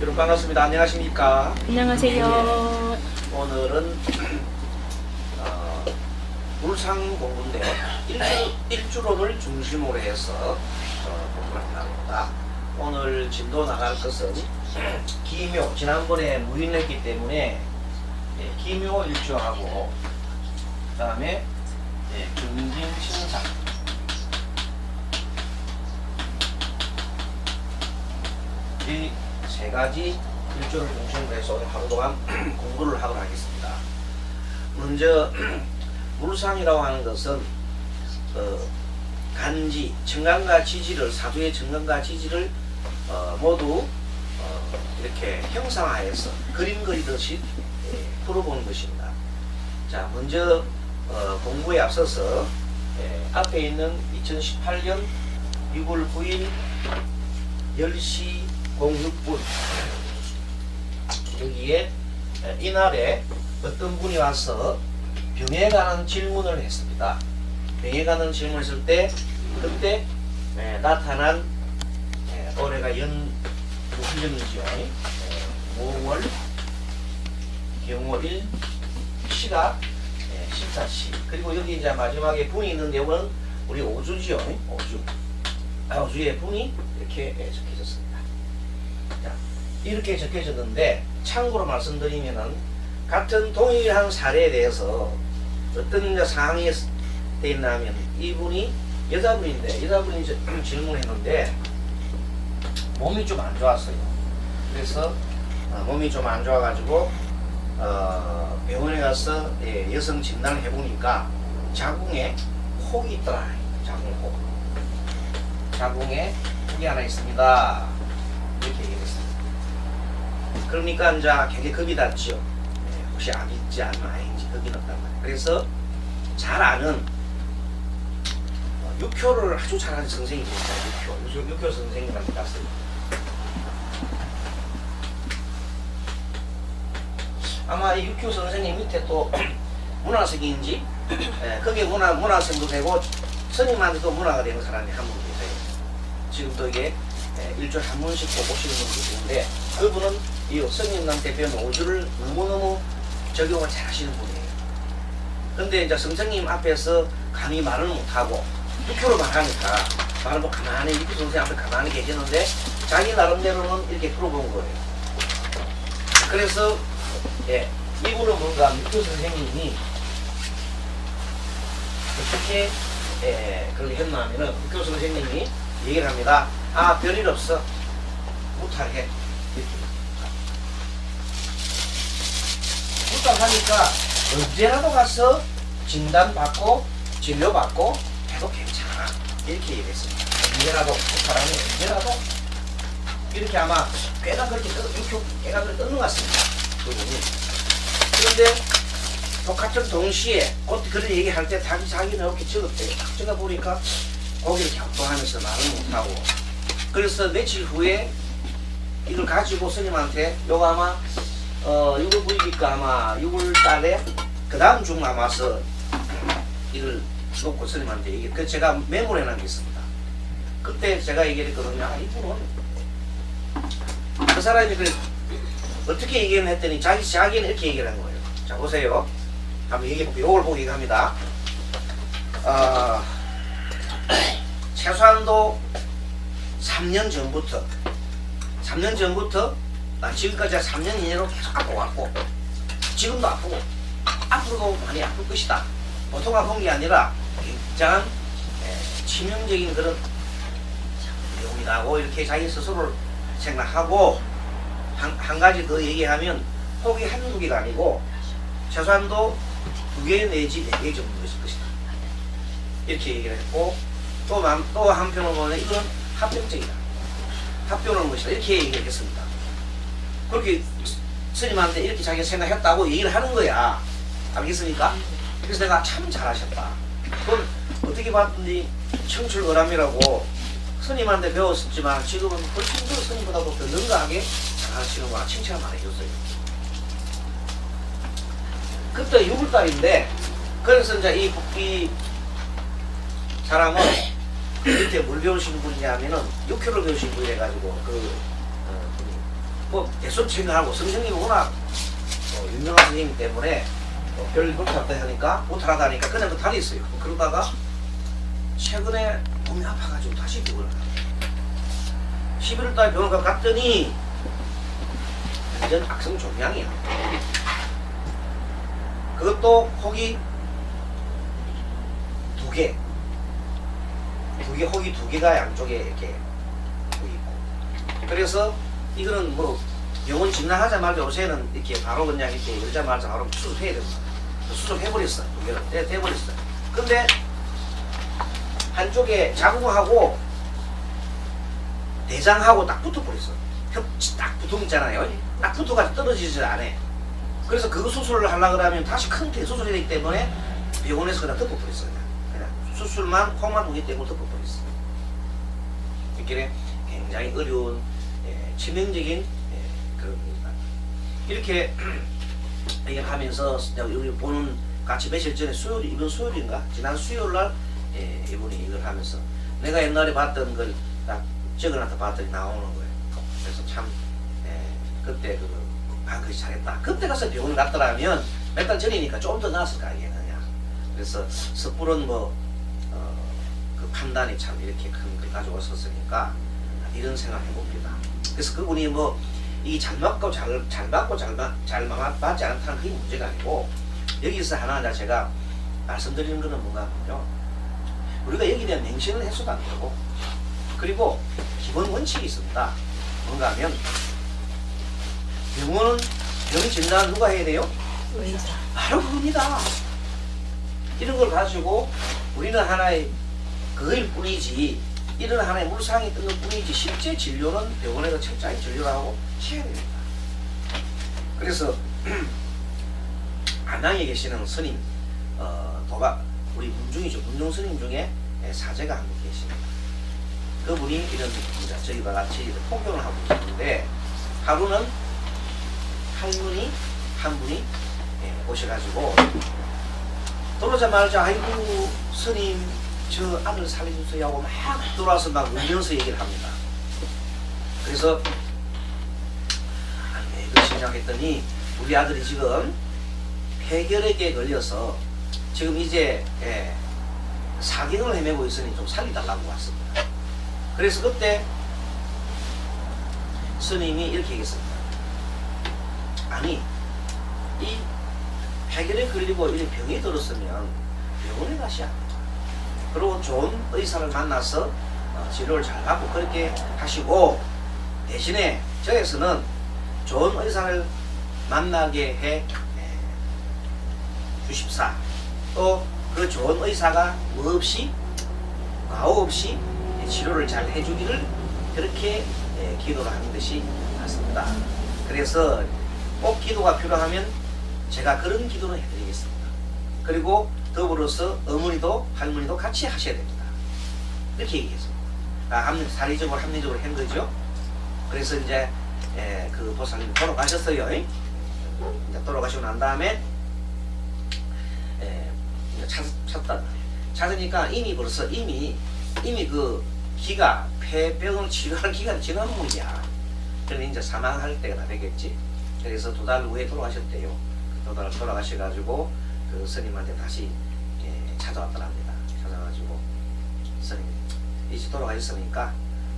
여러분 반갑습니다. 안녕하십니까? 안녕하세요. 오늘은 물상 공부인데요. 일주론을 중심으로 해서 공부를 나갑니다. 오늘 진도 나갈 것은 기묘, 지난번에 무인했기 때문에 기묘 일주하고 그 다음에 경진신상 이 세 가지 일주를 중심으로 해서 오늘 하루 동안 공부를 하도록 하겠습니다. 먼저 물상이라고 하는 것은 간지, 정간과 지지를, 사두의 정간과 지지를 모두 이렇게 형상화해서 그림 그리듯이 풀어보는 것입니다. 자, 먼저 공부에 앞서서 앞에 있는 2018년 6월 9일 10시 06분 여기에 이날에 어떤 분이 와서 병에 관한 질문을 했습니다. 병에 관한 질문을 했을 때 그때 나타난 올해가 무슨 년이지요? 5월 경월일 시가 14시 그리고 여기 이제 마지막에 분이 있는데 이거는 우리 오주지요. 오주의 분이 이렇게 적혀졌습니다. 자, 이렇게 적혀졌는데 참고로 말씀드리면은 같은 동일한 사례에 대해서 어떤 상황이 돼 있냐면 이분이 여자분인데 여자분이 질문했는데 몸이 좀 안 좋았어요. 그래서 몸이 좀 안 좋아가지고 병원에 가서 여성 진단을 해보니까 자궁에 혹이 있더라. 자궁에 혹이 하나 있습니다. 이렇게 얘기했습니다. 그러니까 이제 굉장히 겁이 났죠. 혹시 아기인지 아니면 아닌지 겁이 났단 말이에요. 그래서 잘 아는 육효를 아주 잘하는 선생님이 있어요. 육효 선생님한테 갔어요. 아마 이 육효 선생님 밑에 또 문화생인지 거기에 문화생도 되고 스님한테도 문화가 되는 사람이 한 분 계세요. 지금도 이게 일주일에 한 번씩 꼭 오시는 분도 있는데 그분은 이 스님한테 배운 오주를 너무너무 적용을 잘 하시는 분이에요. 근데 이제 선생님 앞에서 감히 말을 못하고 육효로 말하니까 말을 뭐 가만히 육효 선생님 앞에 가만히 계시는데 자기 나름대로는 이렇게 풀어본 거예요. 그래서 이분은 뭔가 육효 선생님이 어떻게 그렇게 했나 하면은 육효 선생님이 얘기를 합니다. 아, 별일 없어. 무탈해. 무탈하니까 언제라도 가서 진단받고 진료받고 해도 괜찮아. 이렇게 얘기했습니다. 언제라도 무탈하면 언제라도 이렇게 아마 꽤나 그렇게 꽤나 그렇게 떴는 것 같습니다. 그분이. 그런데 똑같은 동시에 곧 그런 얘기할 때 자기는 이렇게 적었대요. 딱 적어보니까 고개를 갸우뚱하면서 말을 못하고 그래서 며칠 후에 이걸 가지고 스님한테 요거 아마 6월 9일이니까 아마 6월 달에 그 다음 중 남아서 이걸 놓고 스님한테 얘기 그 제가 메모를 해놨겠습니다. 그때 제가 얘기를 했거든요. 아, 이분은 그 사람이 그래 어떻게 얘기를 했더니 자기는 이렇게 얘기를 한 거예요. 자, 보세요. 한번 얘기해볼게요. 요걸 보고 얘기합니다. 최소한도 3년 전부터 지금까지 3년 이내로 계속 아파왔고 지금도 아프고 앞으로도 많이 아플 것이다. 보통 아픈 게 아니라 굉장한 치명적인 그런 내용이라고 이렇게 자기 스스로를 생각하고 한 가지 더 얘기하면 혹이 한두 개가 아니고 최소한도 2개 내지 4개 정도 있을 것이다. 이렇게 얘기를 했고 또 한편으로 보면 이건 합병증이다. 합병을 것이다. 이렇게 얘기를 했습니다. 그렇게 스님한테 이렇게 자기가 생각했다고 얘기를 하는 거야. 알겠습니까? 그래서 내가 참 잘하셨다. 그건 어떻게 봤더니 청출어람이라고 스님한테 배웠었지만 지금은 훨씬 더 스님보다도 더 능가하게 잘하시는구나 칭찬을 많이 해줬어요. 그때 6월달인데 그래서 이제 이 사람은 밑에 뭘 배우신 분이냐면은 육효를 배우신 분이 해가지고 뭐 대수업 생각하고 선생님이 워낙 유명한 선생님 때문에 별 못하다 하니까 못하다 하니까 그냥 그 다리 있어요. 그러다가 최근에 몸이 아파가지고 다시 병원을 가요. 11월달에 병원 갔더니 완전 악성 종양이야. 그것도 혹이 두 개, 혹이 두 개가 양쪽에 이렇게 있고. 그래서 이거는 뭐 병원 진단하자마자 요새는 이렇게 바로 그냥 이렇게 열자마자 바로 수술해야 됩니다. 수술해버렸어. 두 개를 떼버렸어. 근데 한쪽에 자궁하고 대장하고 딱 붙어버렸어. 딱 붙어있잖아요. 딱 붙어가지고 떨어지질 않아. 그래서 그 수술을 하려고 하면 다시 큰 대수술이 되기 때문에 병원에서 그냥 덮어버렸어. 그냥 수술만 콩만 오기 때문에 덮어버렸어. 이렇게 굉장히 어려운 치명적인 그런 겁니다. 이렇게 하면서 여기 보는 같이 며칠 전에 수요일, 이번 수요일인가? 지난 수요일날 이분이 이걸 하면서 내가 옛날에 봤던 걸 딱 적어놨다 봤더니 나오는 거예요. 그래서 참 그때 그것이 잘했다. 그때 가서 병원 갔더라면 몇 달 전이니까 좀 더 나았을 거 아니에요. 그래서 섣부른 그 판단이 참 이렇게 큰 걸 가지고 왔었으니까 이런 생각을 해봅니다. 그래서 그분이 뭐 이 잘 맞고 잘 맞지 않다는 그게 문제가 아니고 여기서 하나 제가 말씀드리는 거는 뭔가 하면요. 우리가 여기에 대한 맹신을 해서도 안 되고 그리고 기본 원칙이 있습니다. 뭔가 하면 병원은 병 진단 누가 해야 돼요? 의사. 바로 그겁니다. 이런 걸 가지고 우리는 하나의 그일 뿐이지 이런 하나의 물상이 뜬 것 뿐이지 실제 진료는 병원에서 철저히 진료를 하고 해야 됩니다. 그래서 안양에 계시는 스님 우리 문중이죠. 문중 스님 중에 사제가 한 분 계십니다. 그분이 이런 저희와 같이 폭경을 하고 계시는데 하루는 할머니 한 분이 오셔가지고 들어오자마자 아이고 스님 저 아들 살려주세요 하고 막 돌아와서 막 울면서 얘기를 합니다. 그래서 왜 그러시냐 했더니 우리 아들이 지금 폐결핵에 걸려서 지금 이제 사경을 헤매고 있으니 좀 살려달라고 왔습니다. 그래서 그때 스님이 이렇게 얘기했습니다. 아니 이 폐결에 걸리고 이 병이 들었으면 병원에 가셔야 합니다. 그리고 좋은 의사를 만나서 치료를 잘 받고 그렇게 하시고 대신에 저에서는 좋은 의사를 만나게 해 주십사. 또 그 좋은 의사가 뭐 없이 과오 없이 치료를 잘 해주기를 그렇게 기도를 하는 것이 맞습니다. 그래서 꼭 기도가 필요하면 제가 그런 기도를 해드리겠습니다. 그리고 더불어서 어머니도 할머니도 같이 하셔야 됩니다. 이렇게 얘기했습니다. 사리적으로 합리적으로 한 거죠. 그래서 이제 그 보살님이 돌아가셨어요. 이제 돌아가시고 난 다음에 찾았단 말이에요. 찾으니까 이미 벌써 이미 그 기가 폐병을 치료할 기간이 지난 분이야. 그러니 이제 사망할 때가 다 되겠지. 그래서 2달 후에 돌아가셨대요. 2달 돌아가셔가지고 그 스님한테 다시 찾아왔더랍니다. 찾아가지고 스님 이제 돌아가셨으니까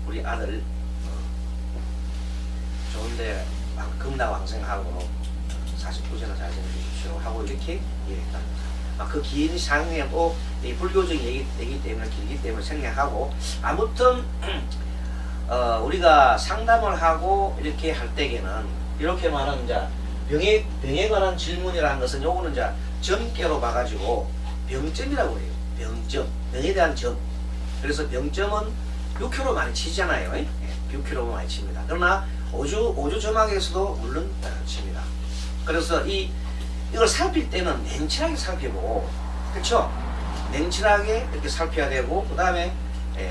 우리 아들 좋은데 금나왕생하고 49세나 잘 지내주십시오 하고 이렇게 얘기했답니다. 그 긴 상에 또 불교적인 얘기 때문에 길기 때문에 생략하고 아무튼 우리가 상담을 하고 이렇게 할 때에는 이렇게 말하는 이제 병에 관한 질문이라는 것은 요거는 이제 점괘로 봐가지고 병점이라고 해요. 병점, 병에 대한 점. 그래서 병점은 6kg 많이 치잖아요. 6kg 많이 칩니다. 그러나 오주 점막에서도 물론 칩니다. 그래서 이걸 살필 때는 냉철하게 살피고, 그렇죠? 냉철하게 이렇게 살펴야 되고, 그 다음에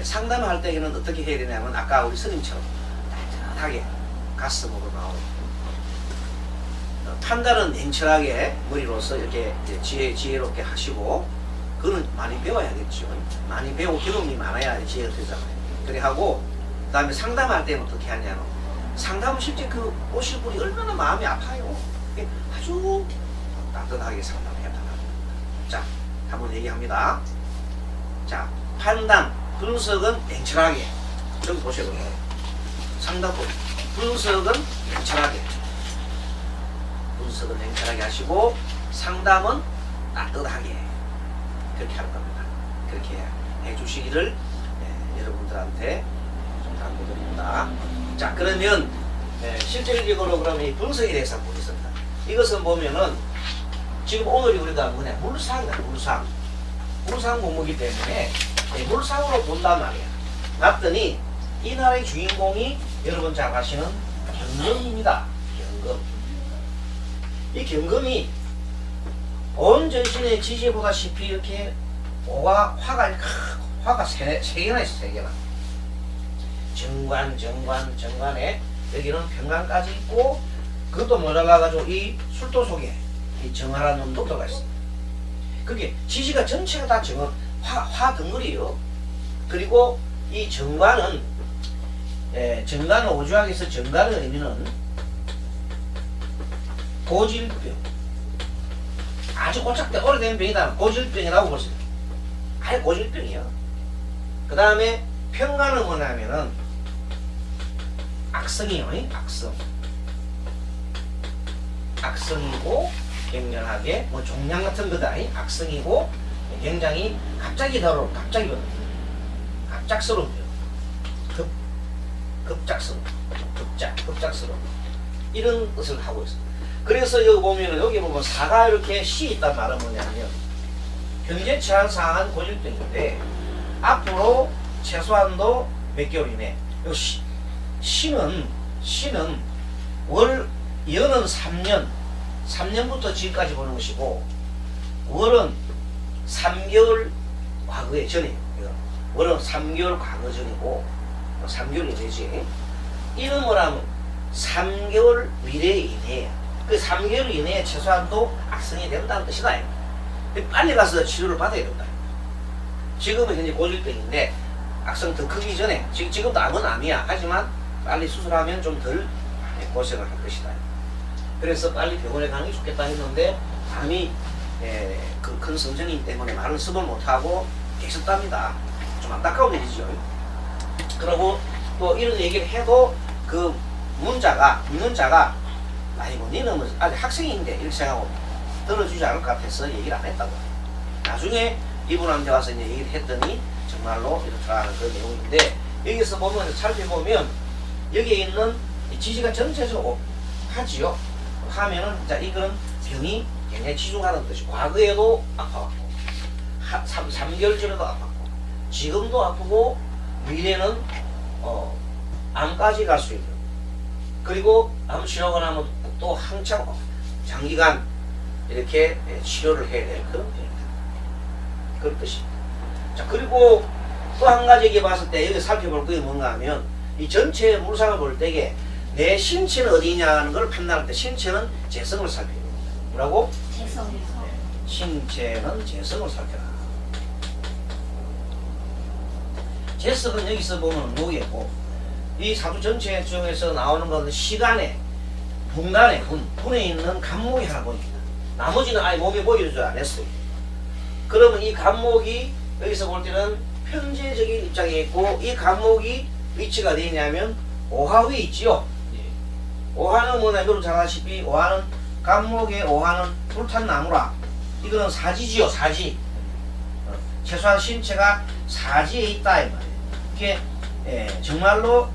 상담할 때에는 어떻게 해야 되냐면 아까 우리 스님처럼 따뜻하게 가슴으로 나오고 판단은 냉철하게 머리로서 이렇게 지혜롭게 하시고, 그거는 많이 배워야겠죠. 많이 배우고 경험이 많아야 지혜가 되잖아요. 그래 하고, 그 다음에 상담할 때는 어떻게 하냐면 상담은 실제 그 오실 분이 얼마나 마음이 아파요. 아주 따뜻하게 상담해야 된다. 자, 한번 얘기합니다. 자, 판단, 분석은 냉철하게. 여기 보세요. 상담법. 분석은 냉철하게. 분석은 냉철하게 하시고 상담은 따뜻하게. 그렇게 하는 겁니다. 그렇게 해주시기를 여러분들한테 좀 당부드립니다. 자, 그러면 실질적으로 그러면 이 분석에 대해서 보겠습니다. 이것은 보면은 지금 오늘이 우리가 뭐냐 물상이다. 물상 공부이기 때문에 물상으로 본단 말이야. 봤더니 이 나라의 주인공이 여러분 잘 아시는 경금입니다. 경금. 이 경금이 온 전신에 지지보다시피 이렇게 화가 세 개나 있어. 세 개나. 정관에 여기는 평관까지 있고 그것도 모자라가지고 이 술도 속에 이 정화라는 놈도 들어가 있어. 그게 지지가 전체가 다 정화 화 덩어리요. 그리고 이 정관은 정관은 오주학에서 정관의 의미는 고질병. 아주 고착돼 오래된 병이다. 고질병이라고 볼 수 있어요. 아예 고질병이야. 그 다음에 평관은 뭐냐면은 악성이요. 악성이고 격렬하게 뭐 종양 같은 거다. 악성이고 굉장히 갑자기 더러워. 갑작스러운 병. 급작스러운 이런 것을 하고 있어요. 그래서 여기 보면은 여기 보면 사가 이렇게 시 있단 말은 뭐냐면 현재 처한 상한 고질병인데 앞으로 최소한도 몇 개월 이내. 시는 연은 3년부터 지금까지 보는 것이고 월은 3개월 과거에 전이에요. 월은 3개월 과거 전이고 3개월이 되지. 이는 뭐라면 3개월 미래 이내에 그 3개월 이내에 최소한도 악성이 된다는 뜻이다. 빨리 가서 치료를 받아야 된다. 지금은 현재 고질병인데 악성 더 크기 전에 지금도 암은 암이야. 하지만 빨리 수술하면 좀 덜 고생을 할 것이다. 그래서 빨리 병원에 가는 게 좋겠다 했는데 암이 그 큰 성전이기 때문에 많은 습을 못하고 계셨답니다. 좀 안타까운 일이죠. 그리고 또 이런 얘기를 해도 그 묻는 자가 아이고 니는 뭐 아직 학생인데 이렇게 생각하고 들어주지 않을 것 같아서 얘기를 안 했다고. 나중에 이분한테 와서 이제 얘기를 했더니 정말로 이렇다는 그런 내용인데 여기서 보면 살펴보면 여기에 있는 지지가 전체적으로 하지요. 하면은 자 이거는 병이 굉장히 치중하는 뜻이 과거에도 아파왔고 3개월 전에도 아팠고 지금도 아프고 미래는 암까지 갈 수 있는 그리고 암 치료가 나면 또 한참 장기간 이렇게 치료를 해야 될 그런 병입니다. 그런 뜻입니다. 자 그리고 또 한 가지 얘기 봤을 때 여기 살펴볼 게 뭔가 하면 이 전체 물상을 볼 때에 내 신체는 어디냐는 걸 판단할 때 신체는 재성을 살펴요. 뭐라고? 재성. 신체는 재성을 살펴라. 재성은 여기서 보면 노예고 이 사주 전체 중에서 나오는 것은 시간에 분간에 분에 있는 간목이 하나 보입니다. 나머지는 아예 몸에 보여주지 않았어요. 그러면 이 간목이 여기서 볼 때는 편재적인 입장에 있고 이 간목이 위치가 어디 있냐면 오화 위에 있지요. 오화는 뭐냐 여러분 잘 아시다시피 오화는 간목의 오화는 불탄 나무라. 이거는 사지지요. 사지. 최소한 신체가 사지에 있다 이 말이에요. 이게 정말로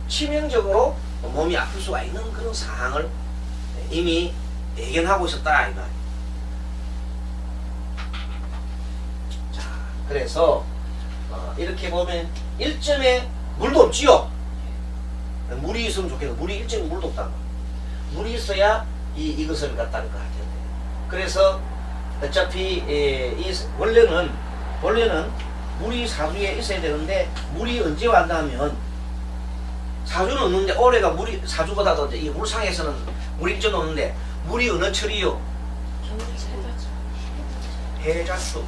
치명적으로 몸이 아플 수가 있는 그런 상황을 이미 예견하고 있었다 이 말이에요. 자 그래서 이렇게 보면 1점에 물도 없지요. 물이 있으면 좋겠고 물이 1점에 물도 없단 말이에요. 물이 있어야 이것을 갖다는 것 같아요. 그래서 어차피 원래는 물이 사주에 있어야 되는데 물이 언제 왔냐면 사주는 없는데 올해가 물이 사주보다도 이 물상에서는 물이 좀 없는데 물이 어느 철이요? 해자축.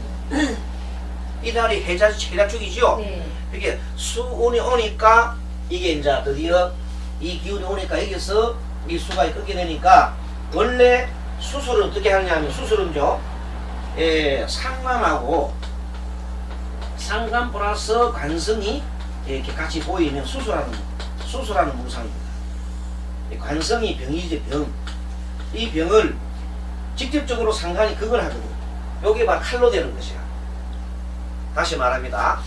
이달이 해자축이죠? 네. 이게 수운이 오니까 이게 이제 드디어 이 기운이 오니까 여기서 이 수가 끄게 되니까 원래 수술은 어떻게 하느냐 하면 수술은요 상관하고 상관 플러스 관성이 이렇게 같이 보이면 수술하는 무상입니다. 관성이 병이지 병. 이 병을 직접적으로 상관이 그걸 하거든. 요게 바로 칼로 되는 것이야. 다시 말합니다.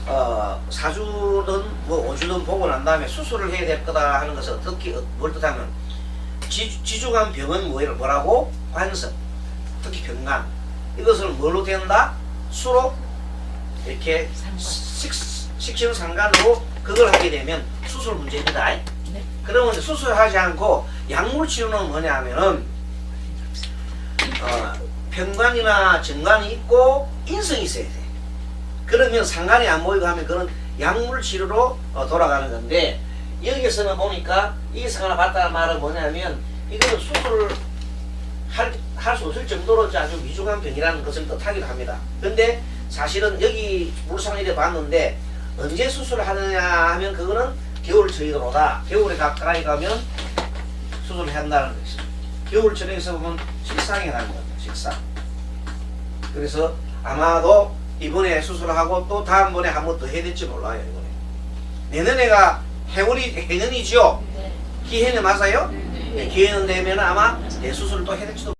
4주든 뭐 5주든 보고 난 다음에 수술을 해야 될 거다 하는 것은 어떻게 뭘 뜻하면 지중한 병은 뭐라고? 관성. 특히 병간. 이것을 뭘로 된다? 수로 이렇게 식신상관으로 그걸 하게 되면 수술 문제입니다. 네. 그러면 수술하지 않고 약물 치료는 뭐냐 하면은 병관이나 정관이 있고 인성이 있어야 돼. 그러면 상관이 안 보이고 하면 그런 약물 치료로 돌아가는 건데 여기서는 보니까 이 상관을 봤다는 말은 뭐냐면 이거는 수술을 할 수 없을 정도로 아주 위중한 병이라는 것을 뜻하기도 합니다. 근데 사실은 여기 물상일에 봤는데 언제 수술을 하느냐 하면 그거는 겨울철이로다. 겨울에 가까이 가면 수술을 한다는 것이죠. 겨울철에서 보면 식상이 나는 겁니다. 식상. 그래서 아마도 이번에 수술하고 또 다음번에 한 번 더 해야 될지 몰라요. 이번에. 내년에가 해년이죠? 네. 기해는 맞아요? 네. 기해는 되면 아마 대수술을 또 해야 될지도